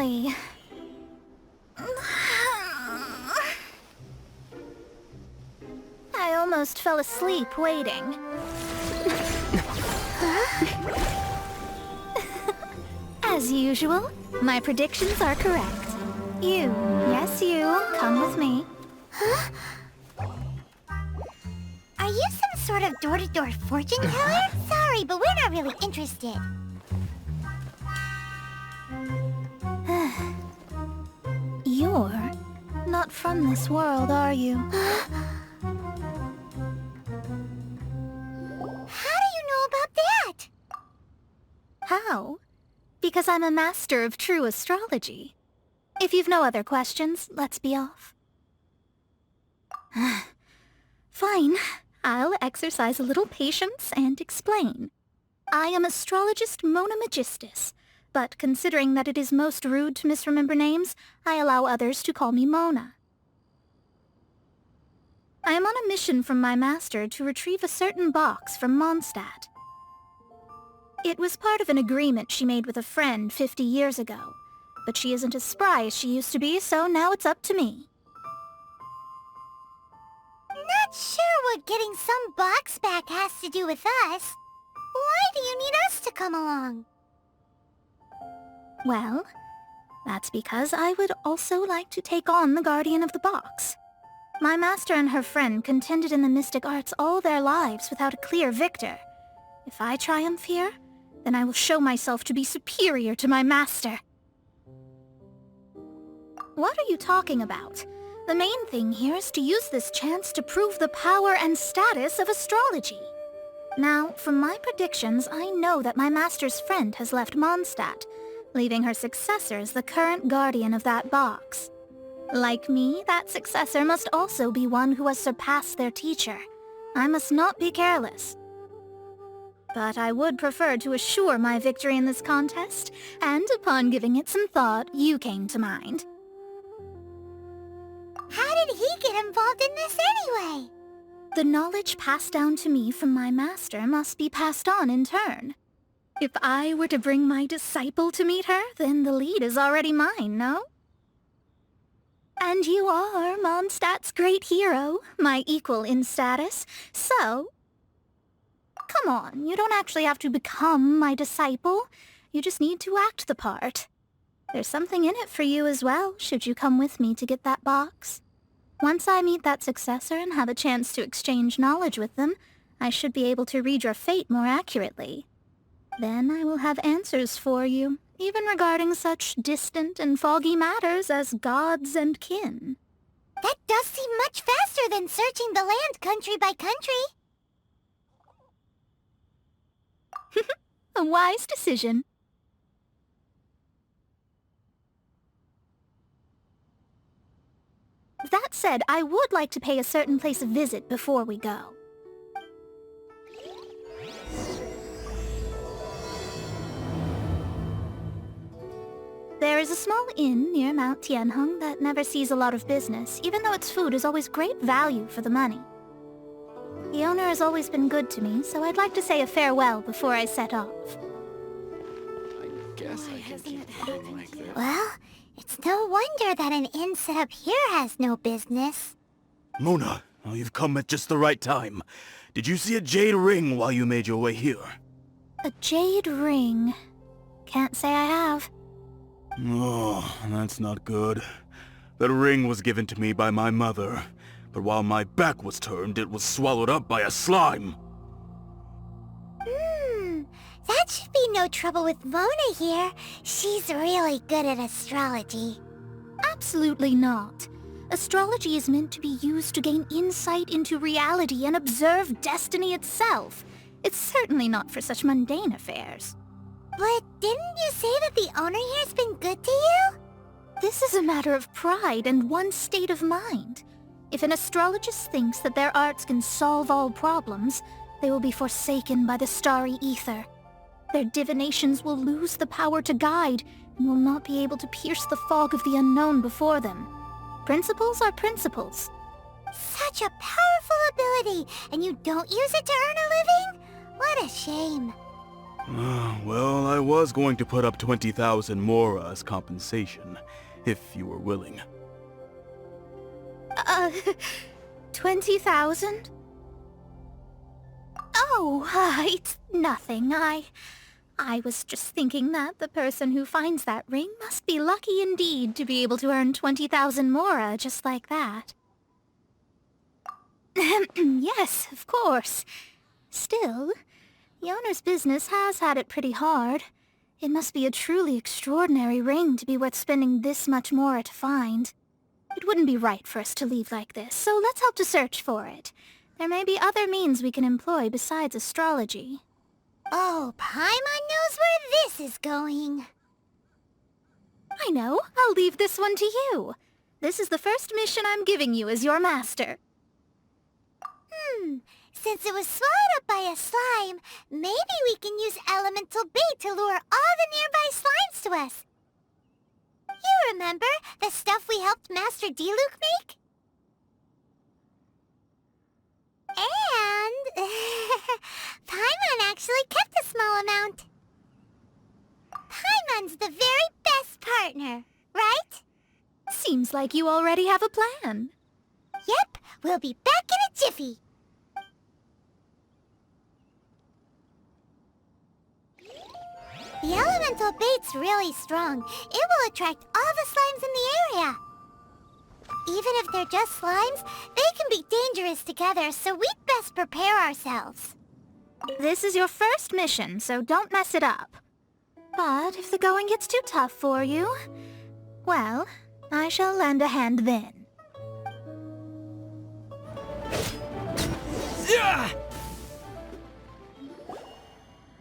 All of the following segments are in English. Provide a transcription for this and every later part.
Finally. I almost fell asleep waiting. As usual, my predictions are correct. You, yes you, come with me. Huh? Are you some sort of door-to-door fortune teller? Sorry, but we're not really interested. You're not from this world, are you? How do you know about that? How? Because I'm a master of true astrology. If you've no other questions, let's be off. Fine. I'll exercise a little patience and explain. I am astrologist Mona Magistus, but considering that it is most rude to misremember names, I allow others to call me Mona. I am on a mission from my master to retrieve a certain box from Mondstadt. It was part of an agreement she made with a friend 50 years ago, but she isn't as spry as she used to be, so now it's up to me. Not sure what getting some box back has to do with us. Why do you need us to come along? Well, that's because I would also like to take on the guardian of the box. My master and her friend contended in the mystic arts all their lives without a clear victor. If I triumph here, then I will show myself to be superior to my master. What are you talking about? The main thing here is to use this chance to prove the power and status of astrology. Now, from my predictions, I know that my master's friend has left Mondstadt, leaving her successor as the current guardian of that box. Like me, that successor must also be one who has surpassed their teacher. I must not be careless. But I would prefer to assure my victory in this contest, and upon giving it some thought, you came to mind. How did he get involved in this anyway? The knowledge passed down to me from my master must be passed on in turn. If I were to bring my disciple to meet her, then the lead is already mine, no? And you are Mondstadt's great hero, my equal in status, so... Come on, you don't actually have to become my disciple. You just need to act the part. There's something in it for you as well, should you come with me to get that box. Once I meet that successor and have a chance to exchange knowledge with them, I should be able to read your fate more accurately. Then I will have answers for you, even regarding such distant and foggy matters as gods and kin. That does seem much faster than searching the land country by country. A wise decision. That said, I would like to pay a certain place a visit before we go. There is a small inn near Mount Tianheng that never sees a lot of business, even though its food is always great value for the money. The owner has always been good to me, so I'd like to say a farewell before I set off. I guess I can keep going like this. Well, it's no wonder that an inn set up here has no business. Mona, oh, you've come at just the right time. Did you see a jade ring while you made your way here? A jade ring? Can't say I have. Oh, that's not good. That ring was given to me by my mother, but while my back was turned, it was swallowed up by a slime. That should be no trouble with Mona here. She's really good at astrology. Absolutely not. Astrology is meant to be used to gain insight into reality and observe destiny itself. It's certainly not for such mundane affairs. But didn't you say that the owner here's been good to you? This is a matter of pride and one's state of mind. If an astrologist thinks that their arts can solve all problems, they will be forsaken by the starry ether. Their divinations will lose the power to guide and will not be able to pierce the fog of the unknown before them. Principles are principles. Such a powerful ability, and you don't use it to earn a living? What a shame. Well, I was going to put up 20,000 mora as compensation, if you were willing. 20,000? Oh, it's nothing. I was just thinking that the person who finds that ring must be lucky indeed to be able to earn 20,000 mora just like that. Yes, of course. Still, the owner's business has had it pretty hard. It must be a truly extraordinary ring to be worth spending this much mora to find. It wouldn't be right for us to leave like this, so let's help to search for it. There may be other means we can employ besides astrology. Oh, Paimon knows where this is going. I know. I'll leave this one to you. This is the first mission I'm giving you as your master. Since it was swallowed up by a slime, maybe we can use elemental bait to lure all the nearby slimes to us. You remember the stuff we helped Master Diluc make? And Paimon actually kept a small amount. Paimon's the very best partner, right? Seems like you already have a plan. Yep, we'll be back in a jiffy. The elemental bait's really strong. It will attract all the slimes in the area. Even if they're just slimes, they can be dangerous together, so we'd best prepare ourselves. This is your first mission, so don't mess it up. But if the going gets too tough for you, well, I shall lend a hand then. Yeah!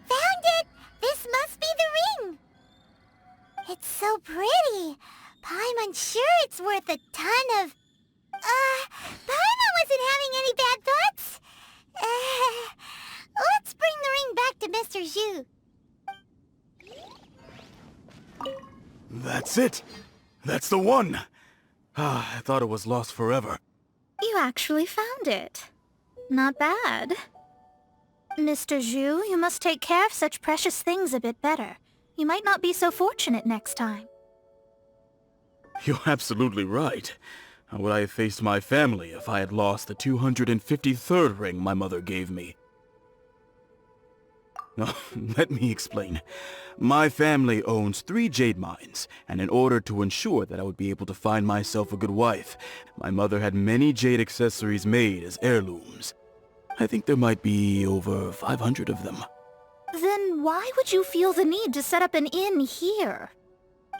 Found it! This must be the ring! It's so pretty. Paimon's sure it's worth a ton of... Paimon wasn't having any bad thoughts. Let's bring the ring back to Mr. Zhu. That's it! That's the one! I thought it was lost forever. You actually found it. Not bad. Mr. Zhu, you must take care of such precious things a bit better. You might not be so fortunate next time. You're absolutely right. How would I have faced my family if I had lost the 253rd ring my mother gave me? Now, let me explain. My family owns 3 jade mines, and in order to ensure that I would be able to find myself a good wife, my mother had many jade accessories made as heirlooms. I think there might be over 500 of them. Then why would you feel the need to set up an inn here?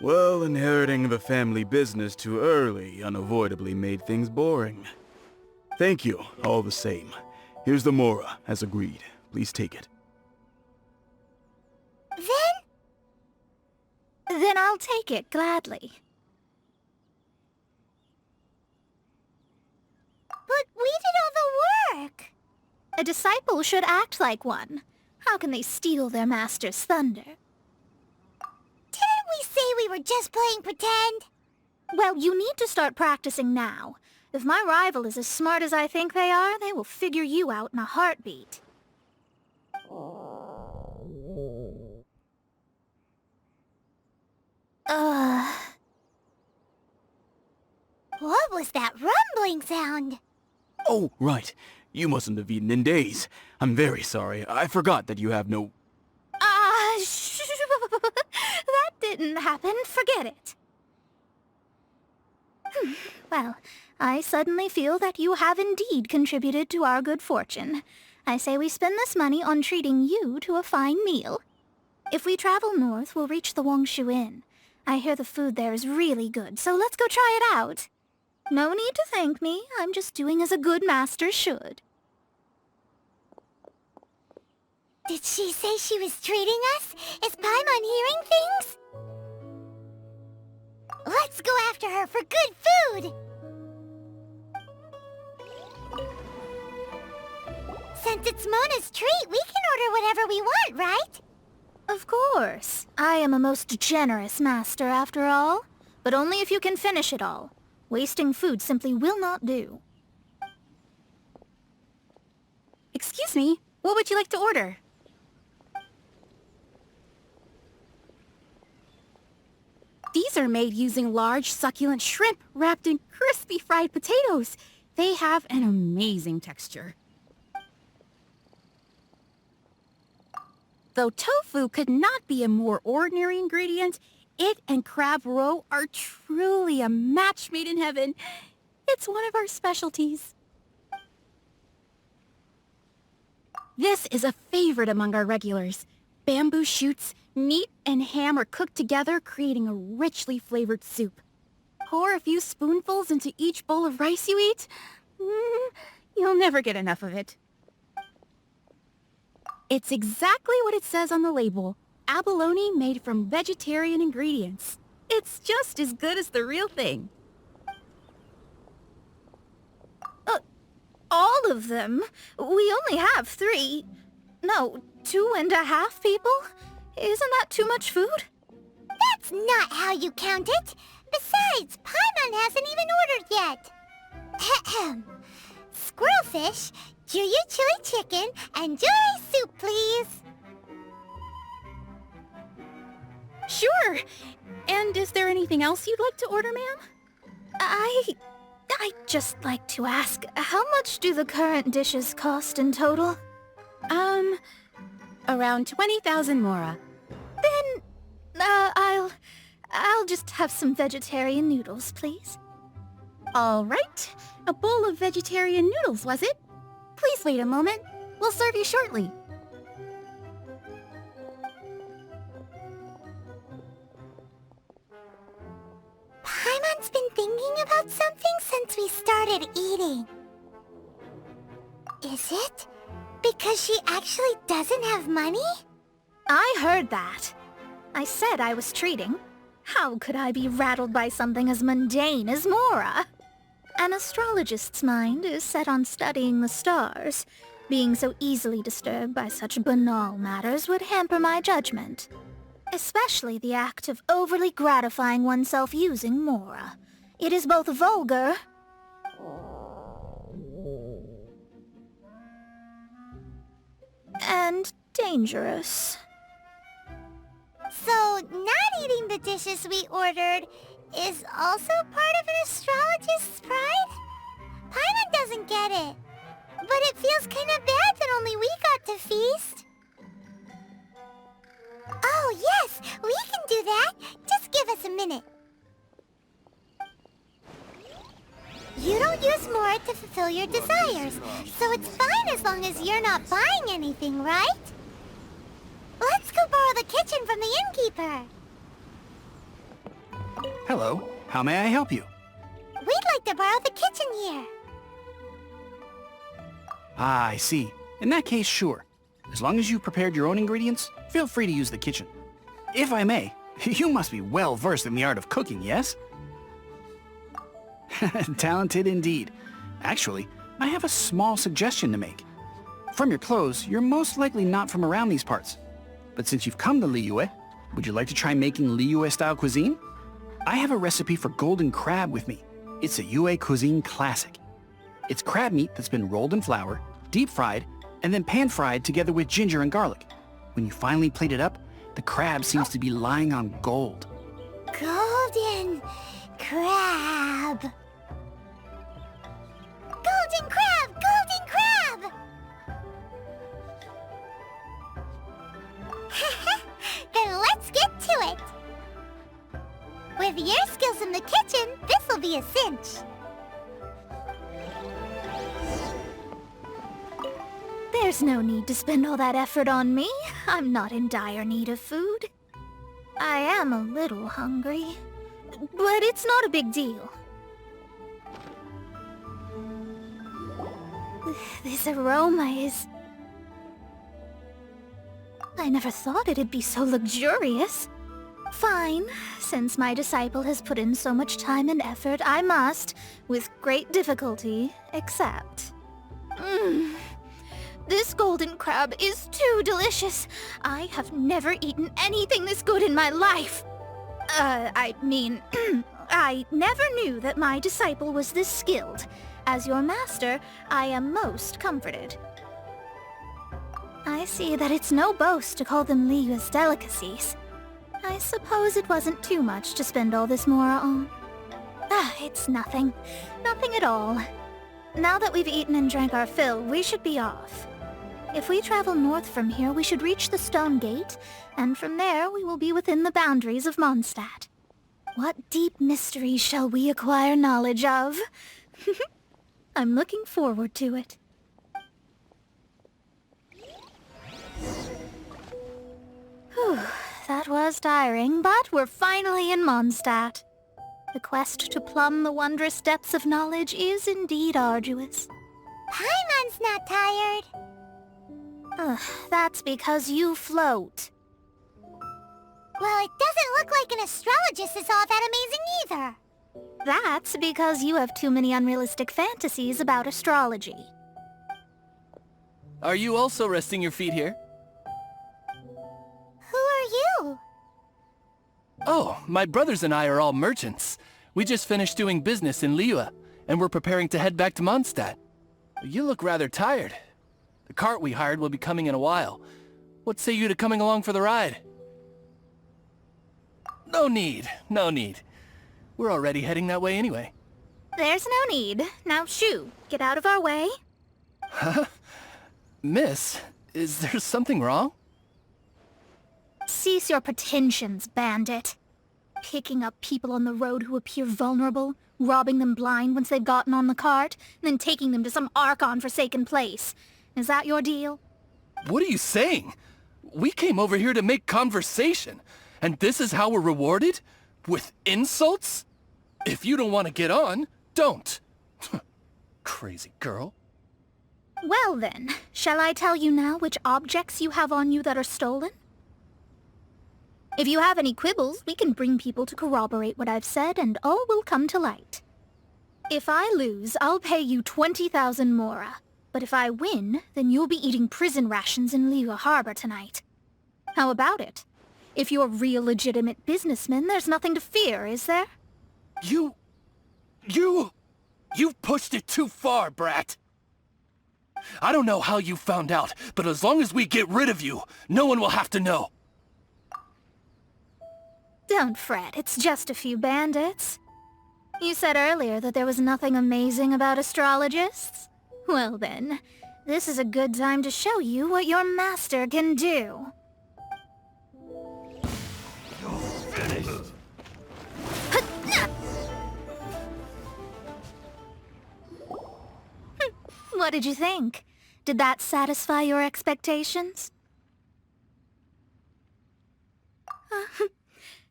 Well, inheriting the family business too early unavoidably made things boring. Thank you, all the same. Here's the mora, as agreed. Please take it. Then I'll take it gladly. But we did all the work. A disciple should act like one. How can they steal their master's thunder? Didn't we say we were just playing pretend? Well, you need to start practicing now. If my rival is as smart as I think they are, they will figure you out in a heartbeat. What was that rumbling sound? Oh, right. You mustn't have eaten in days. I'm very sorry. I forgot that you have no... That didn't happen. Forget it. Well, I suddenly feel that you have indeed contributed to our good fortune. I say we spend this money on treating you to a fine meal. If we travel north, we'll reach the Wongshu Inn. I hear the food there is really good, so let's go try it out. No need to thank me. I'm just doing as a good master should. Did she say she was treating us? Is Paimon hearing things? Let's go after her for good food! Since it's Mona's treat, we can order whatever we want, right? Of course. I am a most generous master, after all. But only if you can finish it all. Wasting food simply will not do. Excuse me, what would you like to order? These are made using large, succulent shrimp wrapped in crispy fried potatoes. They have an amazing texture. Though tofu could not be a more ordinary ingredient, it and crab roe are truly a match made in heaven. It's one of our specialties. This is a favorite among our regulars. Bamboo shoots, meat, and ham are cooked together, creating a richly flavored soup. Pour a few spoonfuls into each bowl of rice you eat. You'll never get enough of it. It's exactly what it says on the label. Abalone made from vegetarian ingredients. It's just as good as the real thing. All of them? We only have 3. No, 2.5 people? Isn't that too much food? That's not how you count it. Besides, Paimon hasn't even ordered yet. Ahem. Squirrelfish, Juyu chili chicken, and Jury soup, please. Sure. And is there anything else you'd like to order, ma'am? I'd just like to ask, how much do the current dishes cost in total? Around 20,000 mora. Then, I'll just have some vegetarian noodles, please. All right. A bowl of vegetarian noodles, was it? Please wait a moment. We'll serve you shortly. Paimon's been thinking about something since we started eating. Is it because she actually doesn't have money? I heard that. I said I was treating. How could I be rattled by something as mundane as Mora? An astrologist's mind is set on studying the stars. Being so easily disturbed by such banal matters would hamper my judgment. Especially the act of overly gratifying oneself using Mora. It is both vulgar and dangerous. So, not eating the dishes we ordered is also part of an astrologist's pride? Paimon doesn't get it. But it feels kind of bad that only we got to feast. Oh, yes, we can do that. Just give us a minute. You don't use Mora to fulfill your desires, so it's fine as long as you're not buying anything, right? Let's go borrow the kitchen from the innkeeper. Hello. How may I help you? We'd like to borrow the kitchen here. Ah, I see. In that case, sure. As long as you prepared your own ingredients, feel free to use the kitchen. If I may, you must be well versed in the art of cooking, yes? Talented indeed. Actually, I have a small suggestion to make. From your clothes, you're most likely not from around these parts. But since you've come to Liyue, would you like to try making Liyue-style cuisine? I have a recipe for golden crab with me. It's a Yue cuisine classic. It's crab meat that's been rolled in flour, deep fried, and then pan fried together with ginger and garlic. When you finally plate it up, the crab seems to be lying on gold. Golden crab. Golden crab! Golden crab! Then let's get to it. With your skills in the kitchen, this'll be a cinch. There's no need to spend all that effort on me. I'm not in dire need of food. I am a little hungry, but it's not a big deal. This aroma is... I never thought it'd be so luxurious. Fine. Since my disciple has put in so much time and effort, I must, with great difficulty, accept. This golden crab is too delicious. I have never eaten anything this good in my life. I never knew that my disciple was this skilled. As your master, I am most comforted. I see that it's no boast to call them Liyue's delicacies. I suppose it wasn't too much to spend all this Mora on. Ah, it's nothing. Nothing at all. Now that we've eaten and drank our fill, we should be off. If we travel north from here, we should reach the Stone Gate, and from there we will be within the boundaries of Mondstadt. What deep mysteries shall we acquire knowledge of? I'm looking forward to it. Whew, that was tiring, but we're finally in Mondstadt. The quest to plumb the wondrous depths of knowledge is indeed arduous. Paimon's not tired. Ugh, that's because you float. Well, it doesn't look like an astrologist is all that amazing either. That's because you have too many unrealistic fantasies about astrology. Are you also resting your feet here? Who are you? Oh, my brothers and I are all merchants. We just finished doing business in Liyue, and we're preparing to head back to Mondstadt. You look rather tired. The cart we hired will be coming in a while. What say you to coming along for the ride? No need, no need. We're already heading that way anyway. There's no need. Now shoo, get out of our way. Huh? Miss, is there something wrong? Cease your pretensions, bandit. Picking up people on the road who appear vulnerable, robbing them blind once they've gotten on the cart, and then taking them to some Archon-forsaken place. Is that your deal? What are you saying? We came over here to make conversation, and this is how we're rewarded? With insults? If you don't want to get on, don't. Crazy girl. Well then, shall I tell you now which objects you have on you that are stolen? If you have any quibbles, we can bring people to corroborate what I've said, and all will come to light. If I lose, I'll pay you 20,000 Mora. But if I win, then you'll be eating prison rations in Liyue Harbor tonight. How about it? If you're real legitimate businessmen, there's nothing to fear, is there? You've pushed it too far, brat. I don't know how you found out, but as long as we get rid of you, no one will have to know. Don't fret, it's just a few bandits. You said earlier that there was nothing amazing about astrologists? Well then, this is a good time to show you what your master can do. What did you think? Did that satisfy your expectations?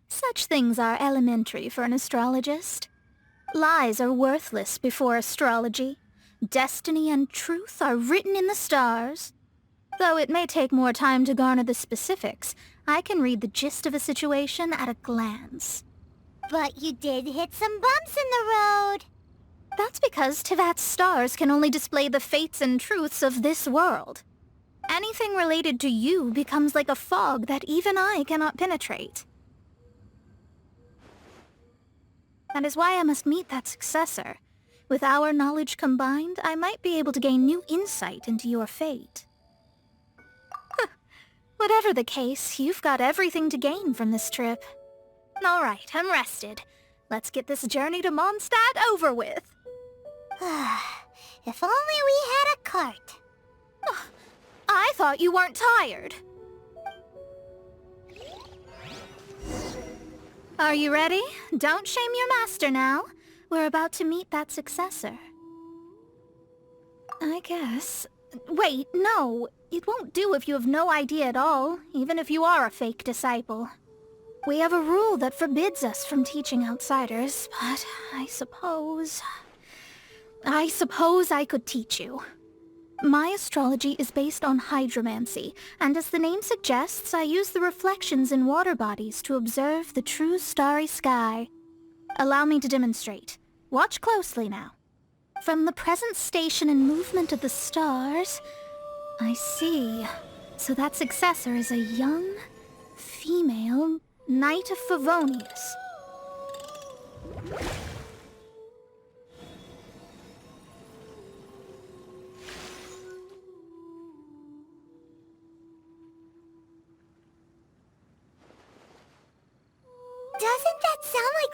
Such things are elementary for an astrologist. Lies are worthless before astrology. Destiny and truth are written in the stars. Though it may take more time to garner the specifics, I can read the gist of a situation at a glance. But you did hit some bumps in the road. That's because Tevat's stars can only display the fates and truths of this world. Anything related to you becomes like a fog that even I cannot penetrate. That is why I must meet that successor. With our knowledge combined, I might be able to gain new insight into your fate. Whatever the case, you've got everything to gain from this trip. All right, I'm rested. Let's get this journey to Mondstadt over with. If only we had a cart. I thought you weren't tired. Are you ready? Don't shame your master now. We're about to meet that successor. I guess. Wait, no. It won't do if you have no idea at all, even if you are a fake disciple. We have a rule that forbids us from teaching outsiders, but I suppose I could teach you. My astrology is based on hydromancy, and as the name suggests, I use the reflections in water bodies to observe the true starry sky. Allow me to demonstrate. Watch closely now. From the present station and movement of the stars, I see. So that successor is a young, female Knight of Favonius.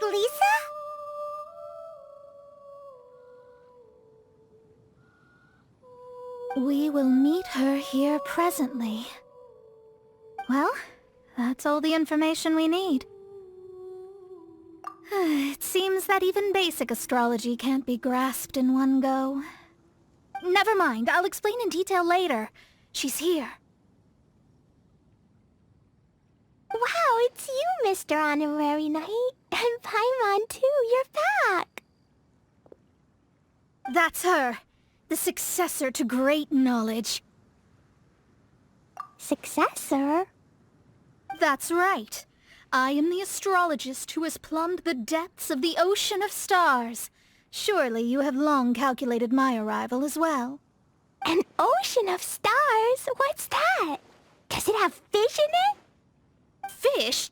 like Lisa? We will meet her here presently. Well, that's all the information we need. It seems that even basic astrology can't be grasped in one go. Never mind, I'll explain in detail later. She's here. Wow, it's you, Mr. Honorary Knight. And Paimon, too. You're back. That's her. The successor to great knowledge. Successor? That's right. I am the astrologist who has plumbed the depths of the ocean of stars. Surely you have long calculated my arrival as well. An ocean of stars? What's that? Does it have fish in it? Fish?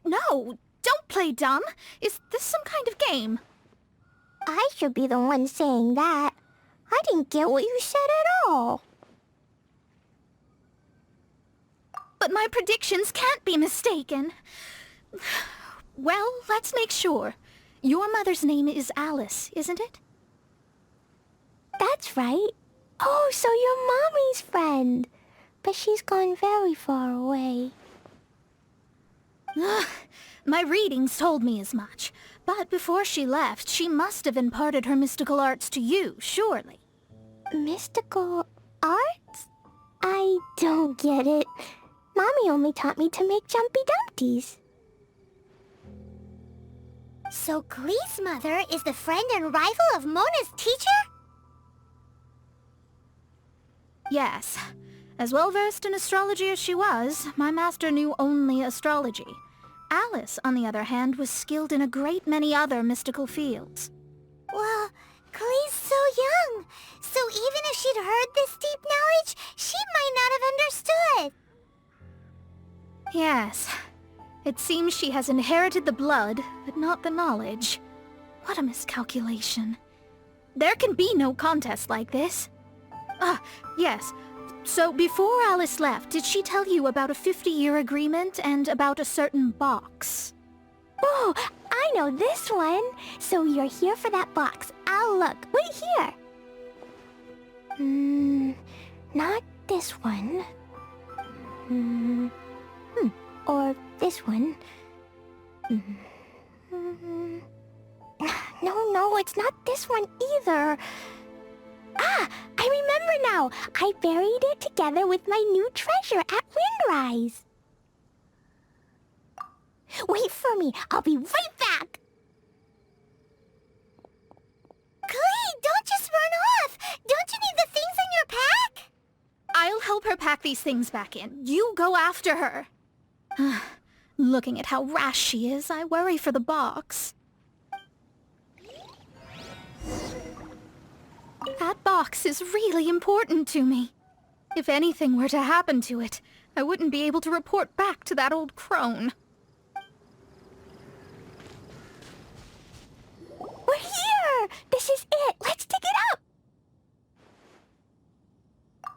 No, don't play dumb. Is this some kind of game? I should be the one saying that. I didn't get what you said at all. But my predictions can't be mistaken. Well, let's make sure. Your mother's name is Alice, isn't it? That's right. Oh, so you're Mommy's friend. But she's gone very far away. My readings told me as much. But before she left, she must have imparted her mystical arts to you, surely. Mystical arts? I don't get it. Mommy only taught me to make Jumpy Dumpties. So Glee's mother is the friend and rival of Mona's teacher? Yes. As well-versed in astrology as she was, my master knew only astrology. Alice, on the other hand, was skilled in a great many other mystical fields. Well, Glee's so young, so even if she'd heard this deep knowledge, she might not have understood. Yes. It seems she has inherited the blood, but not the knowledge. What a miscalculation. There can be no contest like this. Ah, yes. So before Alice left, did she tell you about a 50-year agreement and about a certain box? Oh, I know this one. So you're here for that box. I'll look. Wait here. Not this one. Or this one. No, it's not this one either. Ah, I remember now. I buried it together with my new treasure at Windrise. Wait for me. I'll be right back. Glee, don't just run off. Don't you need the things in your pack? I'll help her pack these things back in. You go after her. Looking at how rash she is, I worry for the box. That box is really important to me. If anything were to happen to it, I wouldn't be able to report back to that old crone. We're here! This is it! Let's dig it up!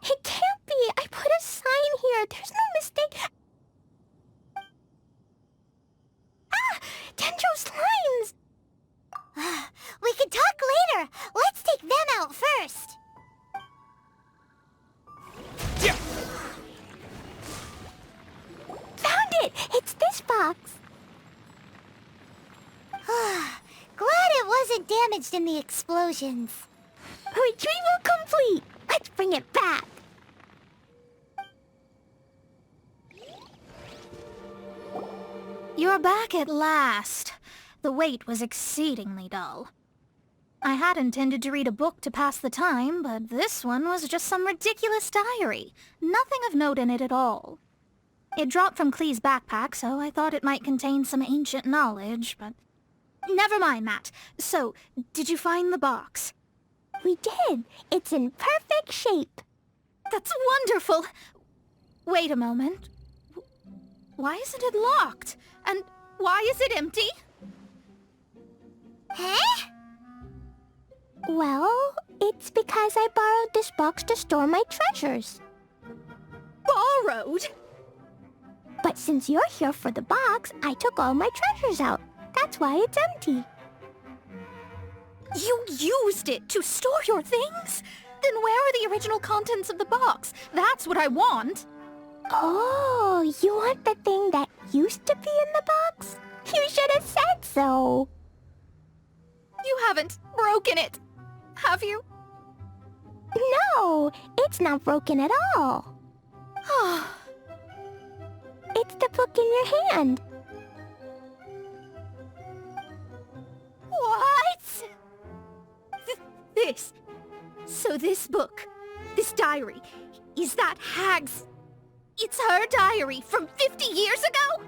It can't be! I put a sign here! There's no mistake! Ah! Dendro slimes! We can talk later! Let's take them out first! Yeah. Found it! It's this box! Glad it wasn't damaged in the explosions. Retrieval complete! Let's bring it back! You're back at last. The wait was exceedingly dull. I had intended to read a book to pass the time, but this one was just some ridiculous diary. Nothing of note in it at all. It dropped from Klee's backpack, so I thought it might contain some ancient knowledge, but... Never mind that. So, did you find the box? We did. It's in perfect shape. That's wonderful! Wait a moment. Why isn't it locked? And why is it empty? Huh? Well, it's because I borrowed this box to store my treasures. Borrowed? But since you're here for the box, I took all my treasures out. That's why it's empty. You used it to store your things? Then where are the original contents of the box? That's what I want. Oh, you want the thing that used to be in the box? You should have said so. You haven't broken it, have you? No, it's not broken at all. It's the book in your hand. What? This. So this book, this diary, is that Hag's... It's her diary from 50 years ago?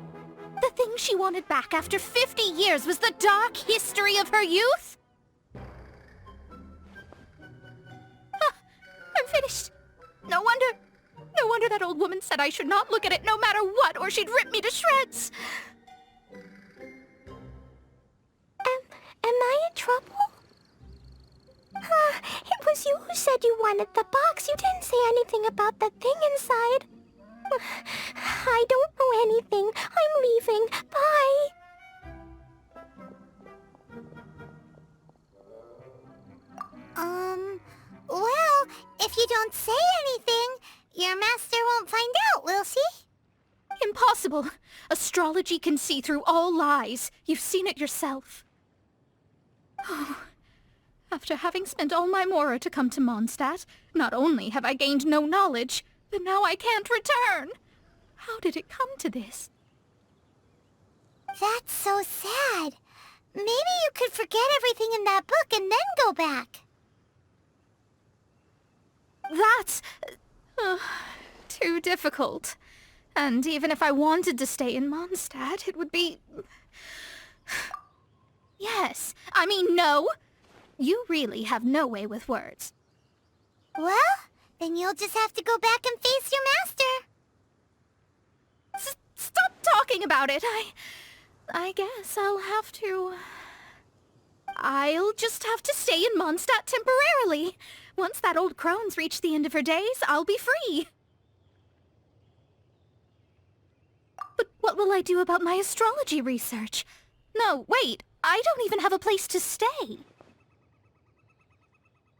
The thing she wanted back after 50 years was the dark history of her youth? I'm finished. No wonder that old woman said I should not look at it no matter what, or she'd rip me to shreds. Am I in trouble? It was you who said you wanted the box. You didn't say anything about the thing inside. I don't know anything. I'm leaving. Bye. Well, if you don't say anything, your master won't find out, will she? Impossible. Astrology can see through all lies. You've seen it yourself. Oh. After having spent all my mora to come to Mondstadt, not only have I gained no knowledge, but now I can't return. How did it come to this? That's so sad. Maybe you could forget everything in that book and then go back. That's... too difficult. And even if I wanted to stay in Mondstadt, it would be... Yes, I mean no. You really have no way with words. Well, then you'll just have to go back and face your master. Stop talking about it. I guess I'll have to... I'll just have to stay in Mondstadt temporarily. Once that old crone's reached the end of her days, I'll be free. But what will I do about my astrology research? No, wait, I don't even have a place to stay.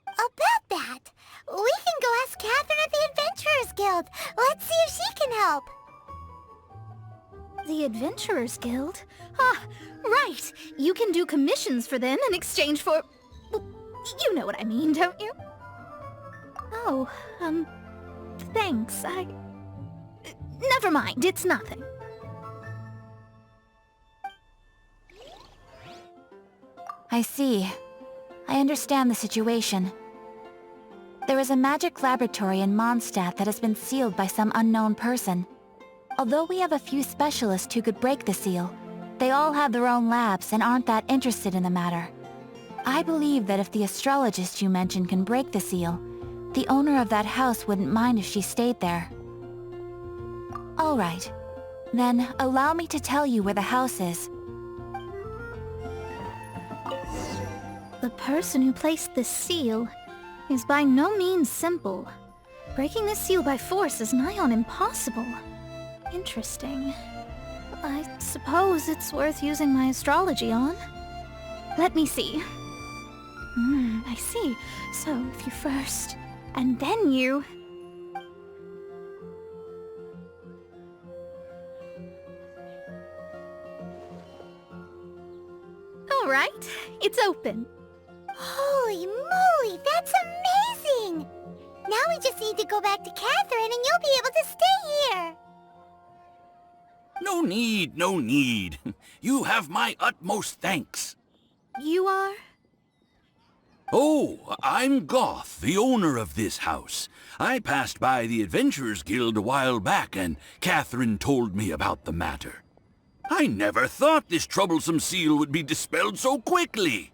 About that, we can go ask Catherine at the Adventurers Guild. Let's see if she can help. The Adventurers Guild? Ah, right. You can do commissions for them in exchange for... Well, you know what I mean, don't you? Oh, thanks. Never mind, it's nothing. I see. I understand the situation. There is a magic laboratory in Mondstadt that has been sealed by some unknown person. Although we have a few specialists who could break the seal, they all have their own labs and aren't that interested in the matter. I believe that if the astrologist you mentioned can break the seal, the owner of that house wouldn't mind if she stayed there. All right. Then allow me to tell you where the house is. The person who placed this seal is by no means simple. Breaking this seal by force is nigh on impossible. Interesting. I suppose it's worth using my astrology on. Let me see. I see. So if you first, and then you... All right, it's open. Holy moly, that's amazing! Now we just need to go back to Catherine and you'll be able to stay here. No need, no need. You have my utmost thanks. You are? Oh, I'm Goth, the owner of this house. I passed by the Adventurers Guild a while back, and Catherine told me about the matter. I never thought this troublesome seal would be dispelled so quickly.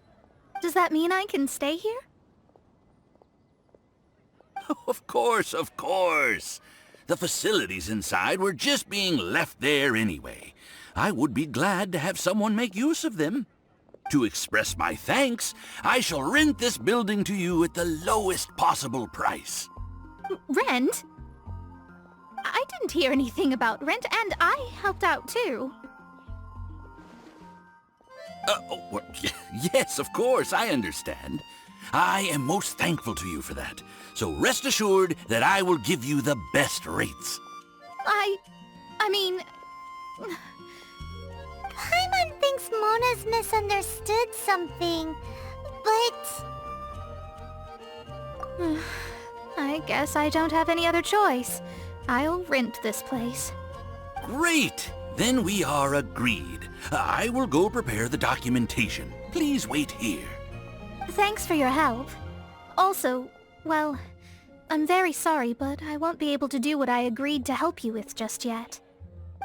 Does that mean I can stay here? Of course, of course. The facilities inside were just being left there anyway. I would be glad to have someone make use of them. To express my thanks, I shall rent this building to you at the lowest possible price. Rent? I didn't hear anything about rent, and I helped out too. Well, yes, of course, I understand. I am most thankful to you for that. So rest assured that I will give you the best rates. I mean... Paimon thinks Mona's misunderstood something, but... I guess I don't have any other choice. I'll rent this place. Great! Then we are agreed. I will go prepare the documentation. Please wait here. Thanks for your help. Also, well, I'm very sorry, but I won't be able to do what I agreed to help you with just yet.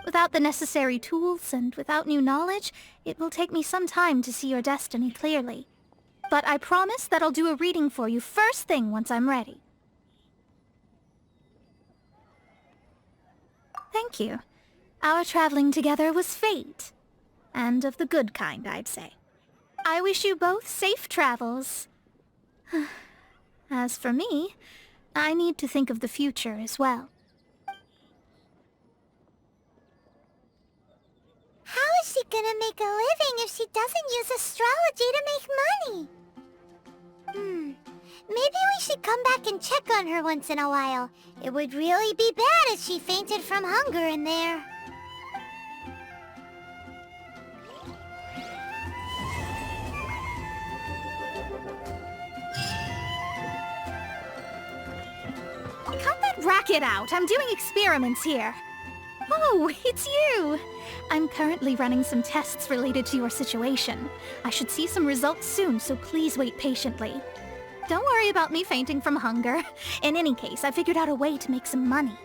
Without the necessary tools and without new knowledge, it will take me some time to see your destiny clearly. But I promise that I'll do a reading for you first thing once I'm ready. Thank you. Our traveling together was fate. And of the good kind, I'd say. I wish you both safe travels. As for me, I need to think of the future as well. How is she gonna make a living if she doesn't use astrology to make money? Maybe we should come back and check on her once in a while. It would really be bad if she fainted from hunger in there. Cut that racket out! I'm doing experiments here. Oh, it's you! I'm currently running some tests related to your situation. I should see some results soon, so please wait patiently. Don't worry about me fainting from hunger. In any case, I figured out a way to make some money.